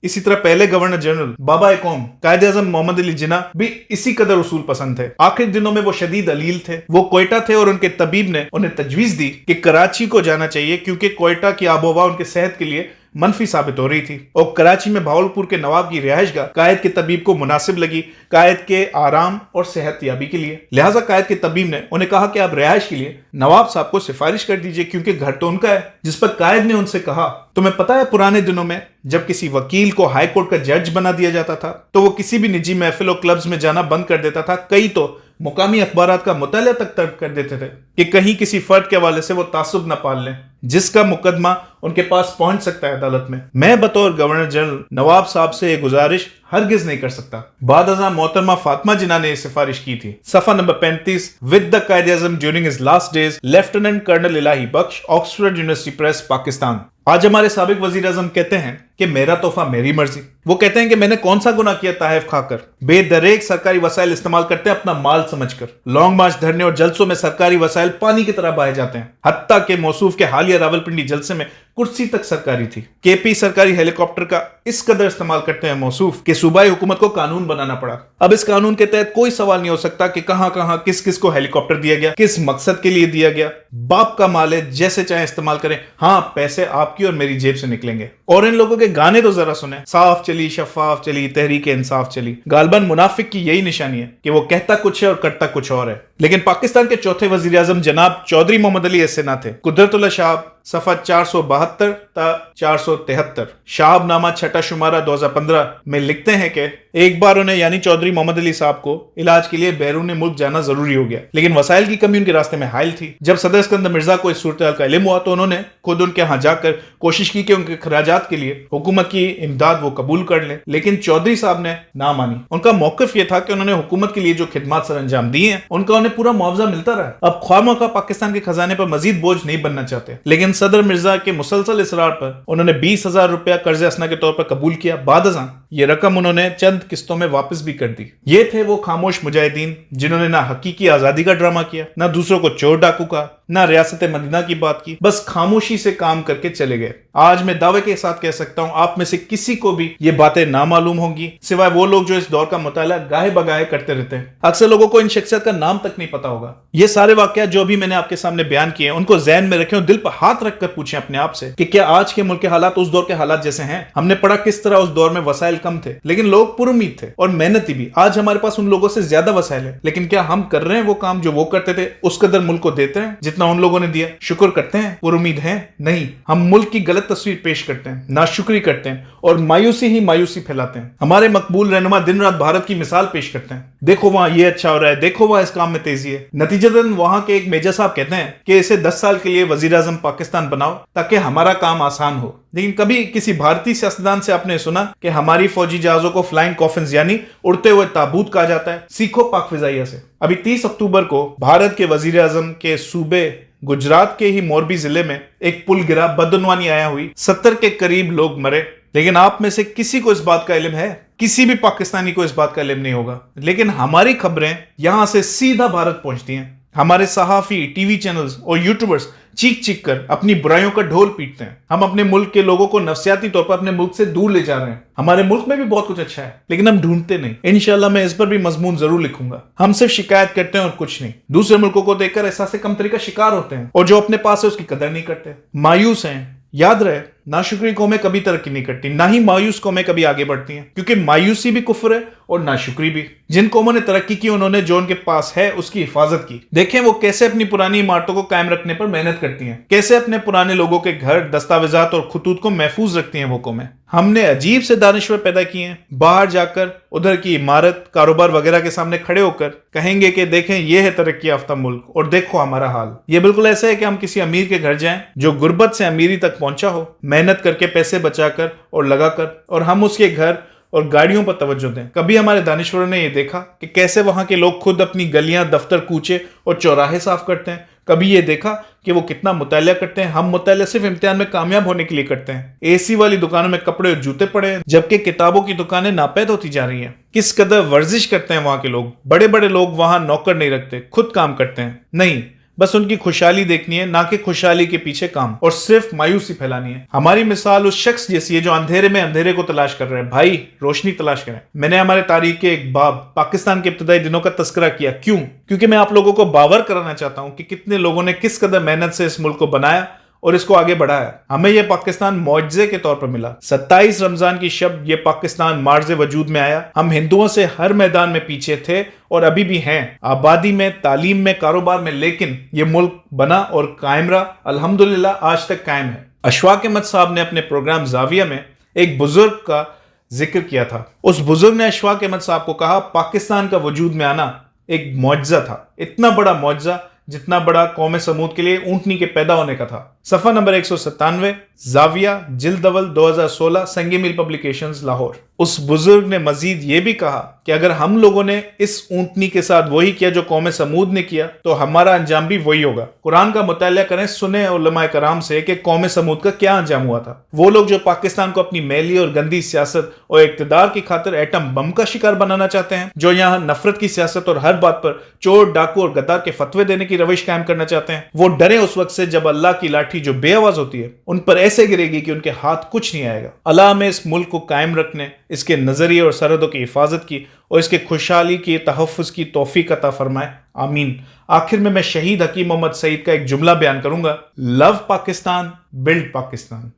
इसी तरह पहले गवर्नर जनरल बाबा कौम कायदे आजम मोहम्मद अली जिन्ना भी इसी कदर उसूल पसंद थे। आखिरी दिनों में वो शदीद अलील थे। वो कोयटा थे और उनके तबीब ने उन्हें तजवीज दी कि कराची को जाना चाहिए क्योंकि कोयटा की आबोहवा उनके सेहत के लिए मनफी साबित हो रही थी और कराची में भावलपुर के नवाब की रिहाइशगाह कायद के तबीब को मुनासिब लगी कायद के आराम और सेहतयाबी के लिए। लिहाजा कायद के तबीब ने उन्हें कहा कि आप रिहाइश के लिए नवाब साहब को सिफारिश कर दीजिए क्योंकि घर तो उनका है। जिस पर कायद ने उनसे कहा, तुम्हें पता है पुराने दिनों में जब किसी वकील को हाई कोर्ट का जज बना दिया जाता था तो वो किसी भी निजी महफिल और क्लब्स में जाना बंद कर देता था। कई तो मुकामी अखबारात का मुताला तक तर्क कर देते थे कि कहीं किसी फर्द के हवाले से वो तासुब न पाल लें जिसका मुकदमा उनके पास पहुंच सकता है अदालत में। मैं बतौर गवर्नर जनरल नवाब साहब से ये गुजारिश हरगिज नहीं कर सकता। बाद अज़ां मोहतरमा फातिमा जिन्ना ने सिफारिश की थी। सफा number 35 with the Quaid e Azam during his last days lieutenant colonel Ilahi Bakhsh, Oxford University Press, Pakistan. आज हमारे साबिक वजीर आजम कहते हैं कि मेरा तोहफा मेरी मर्जी। वो कहते हैं कि मैंने कौन सा गुनाह किया ताइफ खाकर। बेदरेक सरकारी वसाइल इस्तेमाल करते हैं अपना माल समझकर। लॉन्ग मार्च धरने और जलसों में सरकारी वसाइल पानी की तरह बहाए जाते हैं। हत्ता के मौसूफ के हालिया रावलपिंडी जलसे में कुर्सी तक सरकारी थी। केपी सरकारी हेलीकॉप्टर का इस कदर इस्तेमाल करते हैं मौसूफ कि सूबाई हुकूमत को कानून बनाना पड़ा। अब इस कानून के तहत कोई सवाल नहीं हो सकता कि कहां कहां किस किस को हेलीकॉप्टर दिया गया, किस मकसद के लिए दिया गया। बाप का माल है, जैसे चाहे इस्तेमाल करें। हाँ, पैसे आपकी और मेरी जेब से निकलेंगे। और इन लोगों के गाने तो जरा सुने। साफ चली, शफाफ चली, तहरीक इंसाफ चली। गालबन मुनाफिक की यही निशानी है कि वो कहता कुछ है और करता कुछ और है। लेकिन पाकिस्तान के चौथे वजीर आजम जनाब चौधरी मोहम्मद अली ऐसे ना थे। कुदरतुल्लाह शाह सफा 472 ता 473 शाहबनामा छठा शुमारा 2015 में लिखते हैं कि एक बार उन्हें यानी चौधरी मोहम्मद अली साहब को इलाज के लिए बैरून मुल्क जाना जरूरी हो गया, लेकिन वसाइल की कमी उनके रास्ते में हायल थी। जब सदर सिकंदर मिर्जा को इस सूरत का इल्म हुआ तो उन्होंने खुद उनके यहाँ जाकर कोशिश की कि उनके खराजात के लिए हुकूमत की इमदाद वो कबूल कर लें, लेकिन चौधरी साहब ने ना मानी। उनका मौकफ यह था कि उन्होंने हुकूमत के लिए जो खिदमत सर अंजाम दी है उनका उन्हें पूरा मुआवजा मिलता रहा। अब ख्वामा का पाकिस्तान के खजाने पर मजीद बोझ नहीं बनना चाहते, लेकिन सदर मिर्जा के मुसलसल इसरार पर उन्होंने 20,000 रुपया कर्ज असना के तौर पर कबूल किया। बाद अज़ां ये रकम उन्होंने चंद किस्तों में वापस भी कर दी। ये थे वो खामोश मुजाहिदीन जिन्होंने ना हकीकी आजादी का ड्रामा किया, ना दूसरों को चोर डाकू कहा, ना रियासत मदीना की बात की, बस खामोशी से काम करके चले गए। आज मैं दावे के साथ कह सकता हूं आप में से किसी को भी ये बातें ना मालूम होंगी, सिवाय वो लोग जो इस दौर का मुताला गाहे बगाहे करते रहते हैं। अक्सर लोगों को इन शख्सियत का नाम तक नहीं पता होगा। ये सारे वाकया जो भी मैंने आपके सामने बयान किए उनको ज़हन में रखें और दिल पर हाथ रखकर पूछें अपने आप से कि क्या आज के मुल्क के हालात उस दौर के हालात जैसे हैं। हमने पढ़ा किस तरह उस दौर में वसाइल कम थे, लेकिन लोग पुरुमीद थे और मेहनती भी। आज हमारे पास उन लोगों से ज्यादा वसाइल है, लेकिन क्या हम कर रहे हैं वो काम जो वो करते थे? उस कदर मुल्क को देते हैं जितना उन लोगों ने दिया? शुक्र करते हैं? पुरुमीद हैं? नहीं, हम मुल्क की गलत तस्वीर पेश करते हैं, नाशुक्री करते हैं और मायूसी ही मायूसी फैलाते हैं। हमारे मकबूल रहनुमा दिन रात भारत की मिसाल पेश करते हैं, देखो वहां ये अच्छा हो रहा है, देखो वहां इस काम में तेजी है। नतीजतन वहां के एक मेजर साहब कहते हैं कि इसे 10 साल के लिए वजीर आजम पाकिस्तान बनाओ ताकि हमारा काम आसान हो। लेकिन कभी किसी भारतीय सियासतदान से आपने सुना कि हमारी फौजी जहाजों को फ्लाइंग कॉफिन्स यानी उड़ते हुए ताबूत कहा जाता है? सीखो पाक फिजाइया से। अभी 30 अक्टूबर को भारत के वजीर आजम के सूबे गुजरात के ही मोरबी जिले में एक पुल गिरा, बदउनवानी आया हुई, 70 के करीब लोग मरे। लेकिन आप में से किसी को इस बात का इल्म है? किसी भी पाकिस्तानी को इस बात का इल्म नहीं होगा। लेकिन हमारी खबरें यहां से सीधा भारत पहुंचती हैं। हमारे सहाफी, टीवी चैनल्स और यूट्यूबर्स चीख चीख कर अपनी बुराइयों का ढोल पीटते हैं। हम अपने मुल्क के लोगों को नफसियाती तौर पर अपने मुल्क से दूर ले जा रहे हैं। हमारे मुल्क में भी बहुत कुछ अच्छा है, लेकिन हम ढूंढते नहीं। इंशाल्लाह मैं इस पर भी मजमून जरूर लिखूंगा। हम सिर्फ शिकायत करते हैं और कुछ नहीं। दूसरे मुल्कों को देखकर एहसास कमतरी का शिकार होते हैं और जो अपने पास है उसकी कदर नहीं करते, मायूस हैं। याद रहे, नाशुक्री कौमें कभी तरक्की नहीं करती, ना ही मायूस कौमें कभी आगे बढ़ती हैं, क्योंकि मायूसी भी कुफ्र है और नाशुक्री भी। जिन कौमों ने तरक्की की उन्होंने जो उनके पास है उसकी हिफाजत की। देखें वो कैसे अपनी पुरानी इमारतों को कायम रखने पर मेहनत करती हैं, कैसे अपने पुराने लोगों के घर, दस्तावेजात और खतूत को महफूज रखती हैं वो कौमें। हमने अजीब से दानिश्वर पैदा किए हैं। बाहर जाकर उधर की इमारत, कारोबार वगैरह के सामने खड़े होकर कहेंगे कि देखें ये है तरक्की याफ्ता मुल्क और देखो हमारा हाल। ये बिल्कुल ऐसा है कि हम किसी अमीर के घर जाएं जो गुर्बत से अमीरी तक पहुंचा हो, मेहनत करके पैसे बचाकर और लगाकर, और हम उसके घर और गाड़ियों पर तवज्जो दें। कभी हमारे दानिश्वरों ने यह देखा कि कैसे वहां के लोग खुद अपनी गलियां, दफ्तर, कूचे और चौराहे साफ करते हैं? कभी ये देखा कि वो कितना मुतालिया करते हैं? हम मुतालिया सिर्फ इम्तिहान में कामयाब होने के लिए करते हैं। एसी वाली दुकानों में कपड़े और जूते पड़े हैं, जबकि किताबों की दुकानें नापैद होती जा रही हैं। किस कदर वर्जिश करते हैं वहां के लोग। बड़े बड़े लोग वहां नौकर नहीं रखते, खुद काम करते हैं। नहीं, बस उनकी खुशहाली देखनी है, ना कि खुशहाली के पीछे काम और सिर्फ मायूसी फैलानी है। हमारी मिसाल उस शख्स जैसी है जो अंधेरे में अंधेरे को तलाश कर रहे हैं। भाई रोशनी तलाश करें। मैंने हमारे तारीख के एक बाब पाकिस्तान के इब्तदाई दिनों का तस्करा किया। क्यों? क्योंकि मैं आप लोगों को बावर कराना चाहता हूं कि कितने लोगों ने किस कदर मेहनत से इस मुल्क को बनाया और इसको आगे बढ़ाया। हमें यह पाकिस्तान मुआजिजे के तौर पर मिला। 27 रमजान की शब ये पाकिस्तान मार्ज़े वजूद में आया। हम हिंदुओं से हर मैदान में पीछे थे और अभी भी हैं, आबादी में, तालीम में, कारोबार में, लेकिन ये मुल्क बना और कायम रहा। अल्हम्दुलिल्लाह आज तक कायम है। अशफाक अहमद साहब ने अपने प्रोग्राम जाविया में एक बुजुर्ग का जिक्र किया था। उस बुजुर्ग ने अशफाक अहमद साहब को कहा, पाकिस्तान का वजूद में आना एक मुआजिजा था, इतना बड़ा मुआजिजा जितना बड़ा कौम समूद के लिए ऊंटनी के पैदा होने का था। सफा नंबर 197, जाविया, जिल्द अव्वल, 2016, संगे मील पब्लिकेशंस, लाहौर। उस बुजुर्ग ने मजीद ये भी कहा कि अगर हम लोगों ने इस ऊंटनी के साथ वही किया जो कौम समूद ने किया तो हमारा अंजाम भी वही होगा। कुरान का मुताला करें, सुने उलमाए कराम से कि कौम समूद का क्या अंजाम हुआ था। वो लोग जो पाकिस्तान को अपनी मैली और गंदी सियासत और इक्तदार की खातिर एटम बम का शिकार बनाना चाहते हैं, जो यहाँ नफरत की सियासत और हर बात पर चोर, डाकू और गद्दार के फतवे देने की रविश कायम करना चाहते हैं, वो डरे उस वक्त से जब अल्लाह की लाठी जो बेआवाज होती है उन पर ऐसे गिरेगी कि उनके हाथ कुछ नहीं आएगा। अल्लाह हमें इस मुल्क को कायम रखने, इसके नजरिए और सरहदों की हिफाजत की और इसके खुशहाली की तहफ़्फ़ुज़ की तौफीक अता फरमाए। आमीन। आखिर में मैं शहीद हकीम मोहम्मद सईद का एक जुमला बयान करूंगा, लव पाकिस्तान, बिल्ड पाकिस्तान।